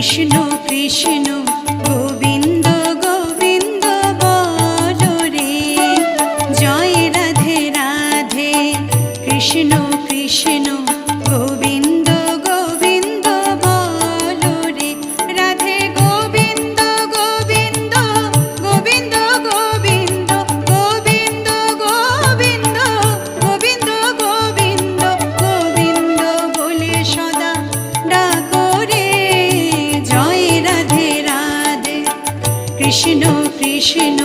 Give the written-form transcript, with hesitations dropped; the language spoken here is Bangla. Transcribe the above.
কৃষ্ণ কৃষ্ণ গোবিন্দ গোবিন্দ বলো রে, জয় রাধে রাধে। কৃষ্ণ কৃষ্ণ গোবিন্দ গোবিন্দ বলো রে, রাধে গোবিন্দ গোবিন্দ গোবিন্দ গোবিন্দ গোবিন্দ গোবিন্দ গোবিন্দ গোবিন্দ গোবিন্দ বলে সদা ডাকো রে, জয় রাধে রাধে। কৃষ্ণ কৃষ্ণ